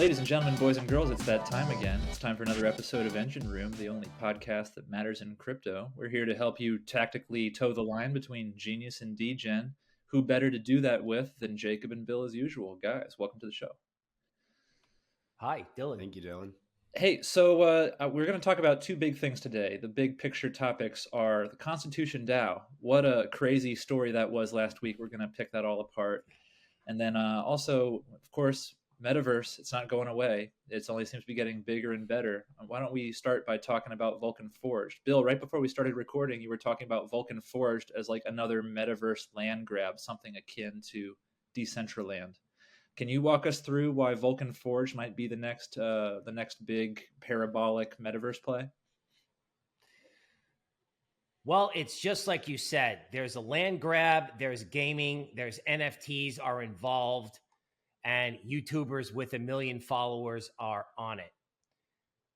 Ladies and gentlemen, boys and girls, it's that time again. It's time for another episode of Engine Room, the only podcast that matters in crypto. We're here to help you tactically toe the line between genius and degen. Who better to do that with than Jacob and Bill as usual? Guys, welcome to the show. Hi, Dylan. Thank you, Dylan. Hey, so we're going to talk about two big things today. The big picture topics are the ConstitutionDAO. What a crazy story that was last week. We're going to pick that all apart. And then also, of course, Metaverse, it's not going away. It only seems to be getting bigger and better. Why don't we start by talking about Vulcan Forged? Bill, right before we started recording, you were talking about Vulcan Forged as like another Metaverse land grab, something akin to Decentraland. Can you walk us through why Vulcan Forged might be the next big parabolic Metaverse play? Well, it's just like you said. There's a land grab, there's gaming, there's NFTs are involved, and YouTubers with 1 million followers are on it.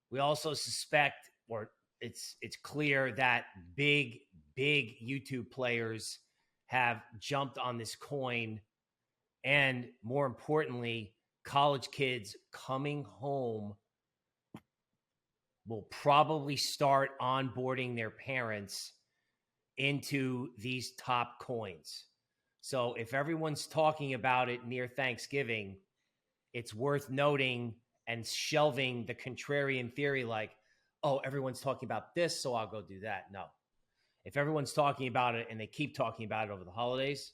We also suspect, or it's clear that big YouTube players have jumped on this coin, and more importantly, college kids coming home will probably start onboarding their parents into these top coins. So if everyone's talking about it near Thanksgiving, it's worth noting and shelving the contrarian theory like, oh, everyone's talking about this, so I'll go do that. No. If everyone's talking about it and they keep talking about it over the holidays,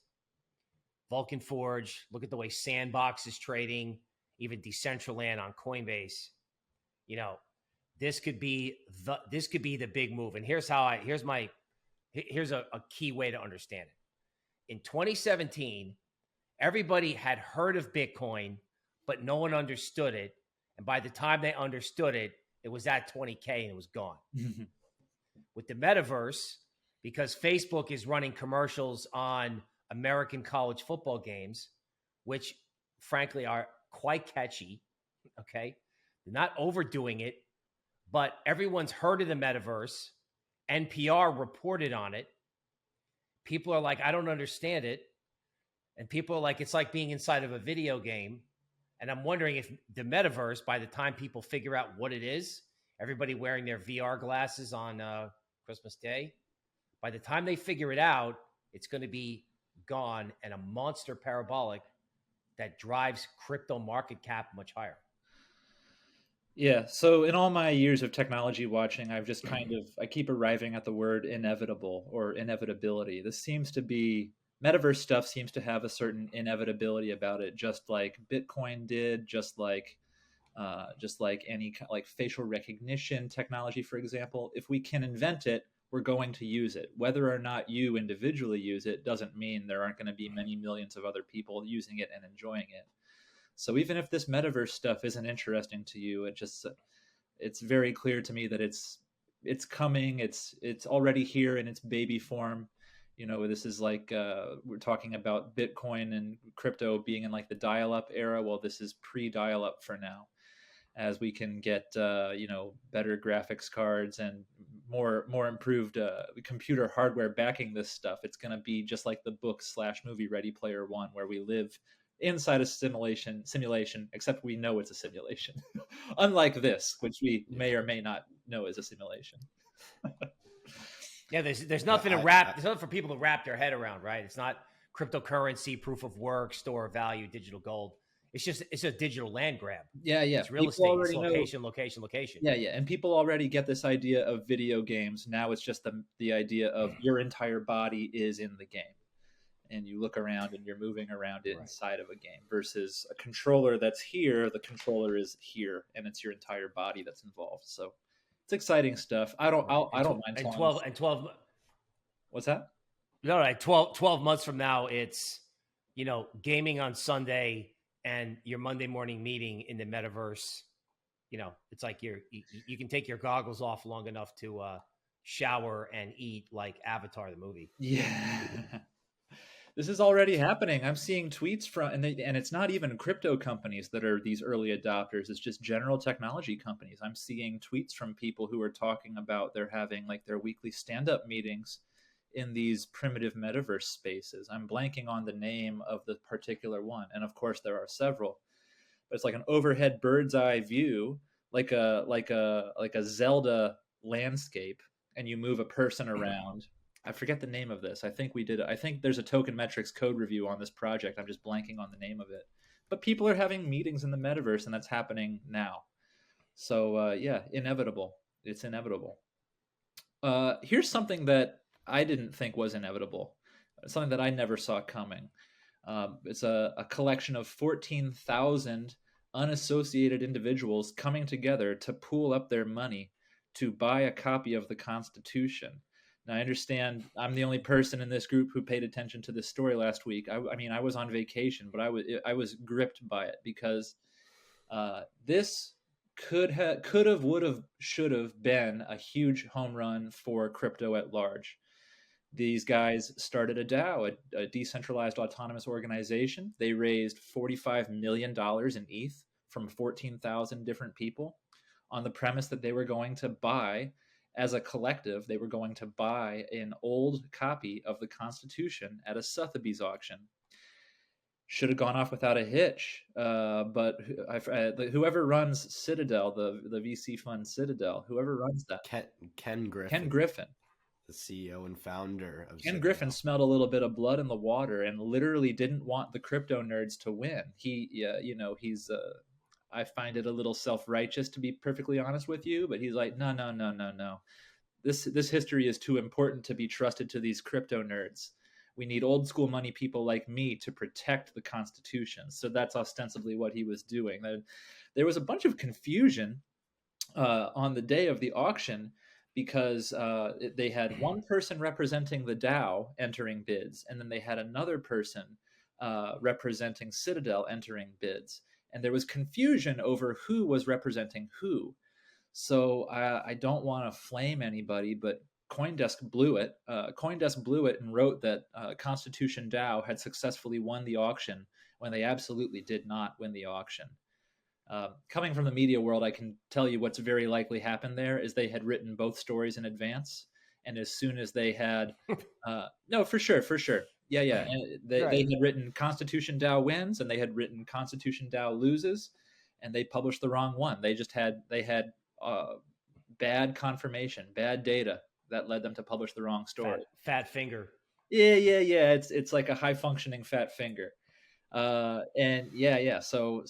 Vulcan Forge, look at the way Sandbox is trading, even Decentraland on Coinbase. You know, this could be the big move. And here's a key way to understand it. In 2017, everybody had heard of Bitcoin, but no one understood it. And by the time they understood it, it was at 20K and it was gone. With the Metaverse, because Facebook is running commercials on American college football games, which frankly are quite catchy, okay? They're not overdoing it, but everyone's heard of the Metaverse. NPR reported on it. People are like, I don't understand it. And people are like, it's like being inside of a video game. And I'm wondering if the Metaverse, by the time people figure out what it is, everybody wearing their VR glasses on Christmas Day, by the time they figure it out, it's going to be gone and a monster parabolic that drives crypto market cap much higher. Yeah. So in all my years of technology watching, I keep arriving at the word inevitable or inevitability. Metaverse stuff seems to have a certain inevitability about it, just like Bitcoin did, just like any like facial recognition technology, for example. If we can invent it, we're going to use it. Whether or not you individually use it doesn't mean there aren't going to be many millions of other people using it and enjoying it. So even if this Metaverse stuff isn't interesting to you, it's very clear to me that it's coming. It's already here in its baby form. You know, this is like we're talking about Bitcoin and crypto being in like the dial-up era. Well, this is pre-dial-up for now, as we can get better graphics cards and more improved computer hardware backing this stuff. It's going to be just like the book/movie Ready Player One, where we live inside a simulation, except we know it's a simulation. Unlike this, which we may or may not know is a simulation. Yeah, there's nothing there's nothing for people to wrap their head around, right? It's not cryptocurrency, proof of work, store of value, digital gold. It's a digital land grab. Yeah. It's real estate. It's location. Yeah. And people already get this idea of video games. Now it's just the idea of your entire body is in the game. And you look around and you're moving around inside of a game versus a controller that's here. The controller is here, and it's your entire body that's involved. So it's exciting stuff. I don't mind. And 12. What's that? No, like 12 months from now, it's, gaming on Sunday and your Monday morning meeting in the Metaverse. It's like you can take your goggles off long enough to shower and eat like Avatar the movie. Yeah. This is already happening. I'm seeing tweets and it's not even crypto companies that are these early adopters. It's just general technology companies. I'm seeing tweets from people who are talking about they're having like their weekly stand-up meetings in these primitive metaverse spaces. I'm blanking on the name of the particular one. And of course, there are several. but it's like an overhead bird's eye view, like a Zelda landscape, and you move a person around. I forget the name of this. I think there's a Token Metrics code review on this project. I'm just blanking on the name of it. But people are having meetings in the metaverse, and that's happening now. So yeah, inevitable. It's inevitable. Here's something that I didn't think was inevitable, something that I never saw coming. It's a collection of 14,000 unassociated individuals coming together to pool up their money to buy a copy of the Constitution. Now, I understand I'm the only person in this group who paid attention to this story last week. I mean, I was on vacation, but I was gripped by it because this could have, would have, should have been a huge home run for crypto at large. These guys started a DAO, a decentralized autonomous organization. They raised $45 million in ETH from 14,000 different people on the premise that they were going to buy, as a collective, they were going to buy an old copy of the Constitution at a Sotheby's auction. Should have gone off without a hitch. But whoever runs Citadel, the VC fund Citadel, whoever runs that, Ken Griffin. Ken Griffin, the CEO and founder of Ken Citadel. Griffin smelled a little bit of blood in the water and literally didn't want the crypto nerds to win. He's I find it a little self-righteous, to be perfectly honest with you, but he's like, no. This history is too important to be trusted to these crypto nerds. We need old school money people like me to protect the Constitution. So that's ostensibly what he was doing. There was a bunch of confusion on the day of the auction because they had one person representing the DAO entering bids, and then they had another person representing Citadel entering bids. And there was confusion over who was representing who. So I don't want to flame anybody, but CoinDesk blew it. CoinDesk blew it and wrote that ConstitutionDAO had successfully won the auction when they absolutely did not win the auction. Coming from the media world, I can tell you what's very likely happened there is they had written both stories in advance. And as soon as they had, no, for sure. Yeah. And they had written ConstitutionDAO wins and they had written ConstitutionDAO loses, and they published the wrong one. They had bad confirmation, bad data that led them to publish the wrong story. Fat finger. Yeah. It's like a high functioning fat finger. And yeah. So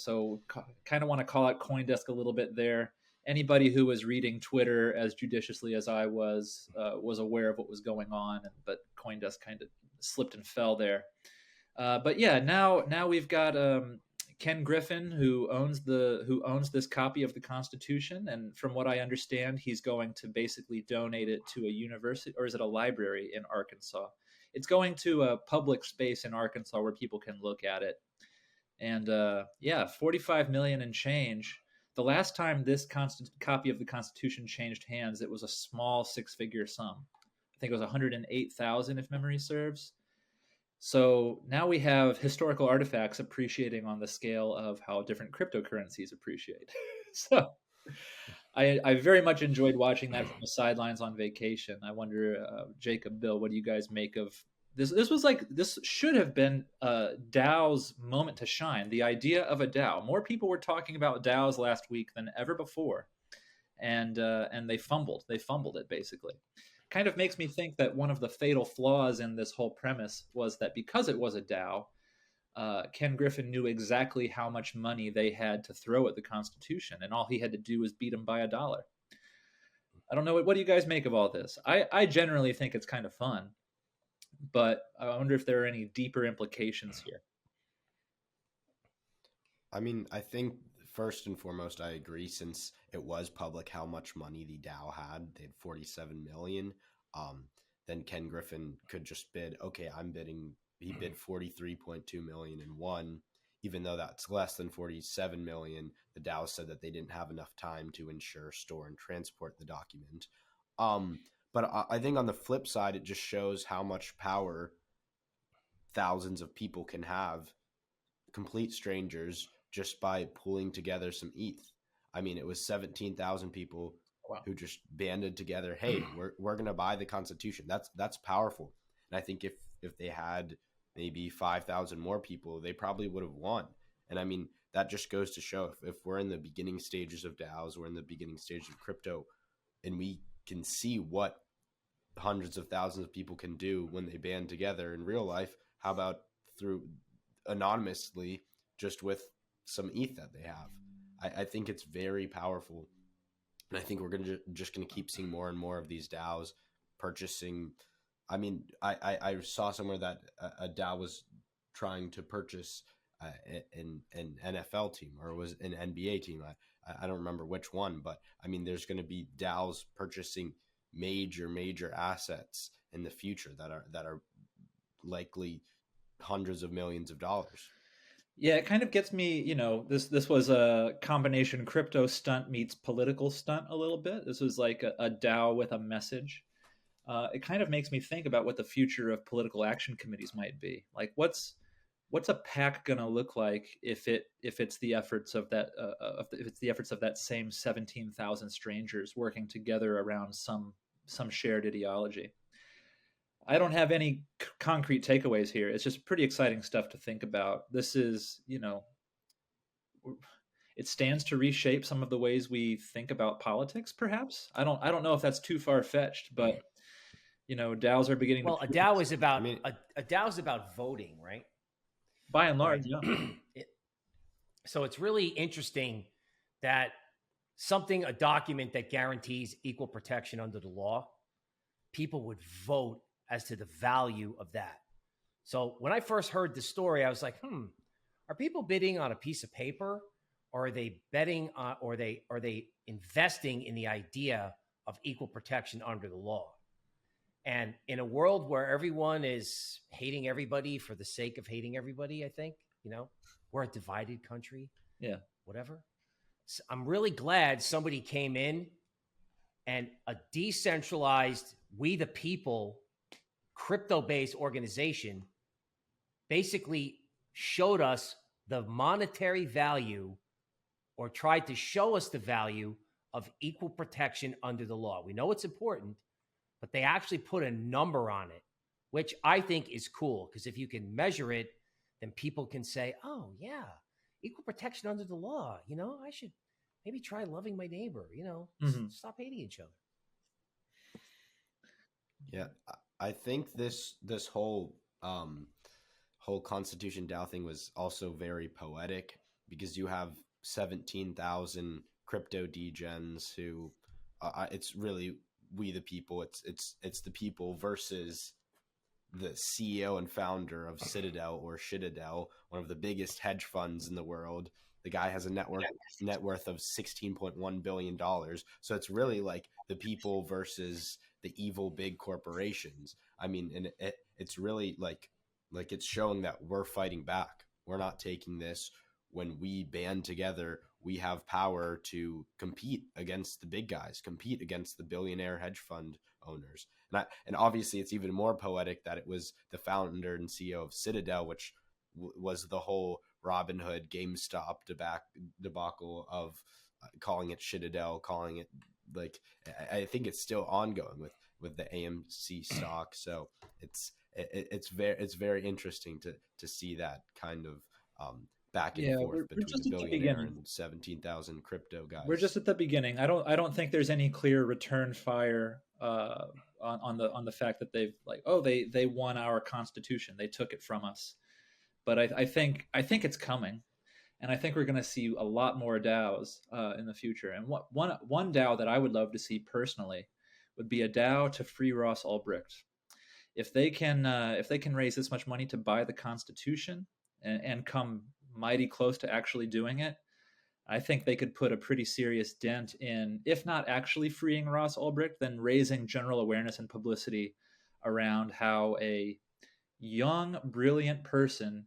kind of want to call out CoinDesk a little bit there. Anybody who was reading Twitter as judiciously as I was aware of what was going on, but CoinDesk kind of slipped and fell there. But yeah, now we've got Ken Griffin who owns this copy of the Constitution, and from what I understand, he's going to basically donate it to a university, or is it a library in Arkansas? It's going to a public space in Arkansas where people can look at it. And yeah, 45 million and change. The last time this copy of the Constitution changed hands, it was a small six-figure sum. I think it was 108,000, if memory serves. So now we have historical artifacts appreciating on the scale of how different cryptocurrencies appreciate. So I very much enjoyed watching that from the sidelines on vacation. I wonder, Jacob, Bill, what do you guys make of this? This should have been DAO's moment to shine. The idea of a DAO. More people were talking about DAOs last week than ever before, and they fumbled. They fumbled it basically. Kind of makes me think that one of the fatal flaws in this whole premise was that because it was a DAO, Ken Griffin knew exactly how much money they had to throw at the Constitution, and all he had to do was beat them by $1. I don't know. What do you guys make of all this? I generally think it's kind of fun, but I wonder if there are any deeper implications here. I mean, I think first and foremost, I agree, since it was public how much money the DAO had. They had 47 million. Then Ken Griffin could just bid, okay, I'm bidding. He bid 43.2 million and won, even though that's less than 47 million. The DAO said that they didn't have enough time to ensure, store, and transport the document. But I think on the flip side, it just shows how much power thousands of people can have, complete strangers, just by pulling together some ETH. I mean, it was 17,000 people who just banded together. Hey, we're going to buy the Constitution. That's powerful. And I think if they had maybe 5,000 more people, they probably would have won. And I mean, that just goes to show if we're in the beginning stages of DAOs, we're in the beginning stages of crypto, and we can see what hundreds of thousands of people can do when they band together in real life. How about through anonymously, just with some ETH that they have? I think it's very powerful. And I think we're just going to keep seeing more and more of these DAOs purchasing. I mean, I saw somewhere that a DAO was trying to purchase an NFL team, or it was an NBA team. I don't remember which one, but I mean, there's going to be DAOs purchasing major assets in the future that are likely hundreds of millions of dollars. Yeah, it kind of gets me, this was a combination crypto stunt meets political stunt a little bit. This was like a DAO with a message. It kind of makes me think about what the future of political action committees might be. Like, what's a PAC going to look like if it's the efforts of that same 17,000 strangers working together around some shared ideology? I don't have any concrete takeaways here. It's just pretty exciting stuff to think about. This is, it stands to reshape some of the ways we think about politics, perhaps. I don't know if that's too far fetched, but DAOs are beginning. Well, a DAO is about a DAO is about voting, right? By and large, right? Yeah. So it's really interesting that a document that guarantees equal protection under the law, people would vote as to the value of that. So when I first heard the story, I was like, are people bidding on a piece of paper, or are they betting on, or are they investing in the idea of equal protection under the law? And in a world where everyone is hating everybody for the sake of hating everybody, I think, we're a divided country. Yeah. Whatever. So I'm really glad somebody came in and a decentralized, we the people, crypto-based organization basically showed us the monetary value, or tried to show us the value of equal protection under the law. We know it's important, but they actually put a number on it, which I think is cool, because if you can measure it, then people can say, oh yeah, equal protection under the law, I should maybe try loving my neighbor, stop hating each other. Yeah, I think this whole ConstitutionDAO thing was also very poetic, because you have 17,000 crypto degens who it's really we the people. It's the people versus the CEO and founder of Citadel, or Shitadel, one of the biggest hedge funds in the world. The guy has a net worth of $16.1 billion. So it's really like the people versus the evil big corporations. I mean, and it's really like it's showing that we're fighting back. We're not taking this. When we band together, we have power to compete against the big guys, compete against the billionaire hedge fund owners. And obviously it's even more poetic that it was the founder and CEO of Citadel, which was the whole Robin Hood GameStop debacle of calling it Shitadel, calling it, like, I think it's still ongoing with the AMC stock. So it's very interesting to see that kind of back and forth between the billionaire and 17,000 crypto guys. We're just at the beginning. I don't think there's any clear return fire on the fact that they've they won our Constitution. They took it from us. But I think it's coming, and I think we're going to see a lot more DAOs in the future. And one DAO that I would love to see personally would be a DAO to free Ross Ulbricht. If they can raise this much money to buy the Constitution and come mighty close to actually doing it, I think they could put a pretty serious dent in, if not actually freeing Ross Ulbricht, then raising general awareness and publicity around how a young, brilliant person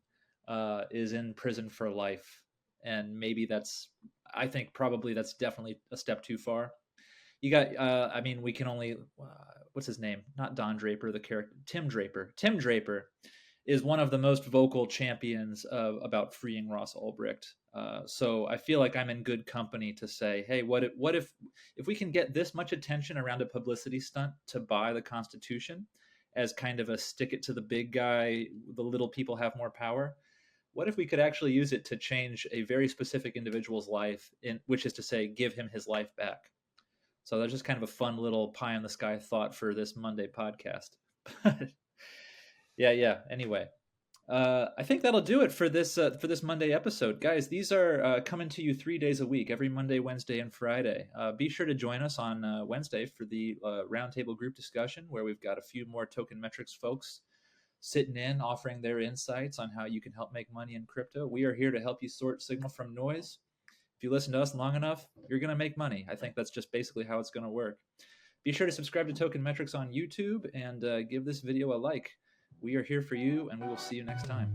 is in prison for life. And maybe I think probably that's definitely a step too far. You got, we can only, what's his name? Not Don Draper, the character, Tim Draper. Tim Draper is one of the most vocal champions about freeing Ross Ulbricht. So I feel like I'm in good company to say, hey, what if we can get this much attention around a publicity stunt to buy the Constitution as kind of a stick it to the big guy, the little people have more power, what if we could actually use it to change a very specific individual's life, which is to say, give him his life back? So that's just kind of a fun little pie in the sky thought for this Monday podcast. yeah. Anyway, I think that'll do it for this Monday episode, guys. These are coming to you 3 days a week, every Monday, Wednesday, and Friday. Be sure to join us on Wednesday for the roundtable group discussion, where we've got a few more Token Metrics folks sitting in, offering their insights on how you can help make money in crypto. We are here to help you sort signal from noise. If you listen to us long enough, you're going to make money. I think that's just basically how it's going to work. Be sure to subscribe to Token Metrics on YouTube and give this video a like. We are here for you, and we will see you next time.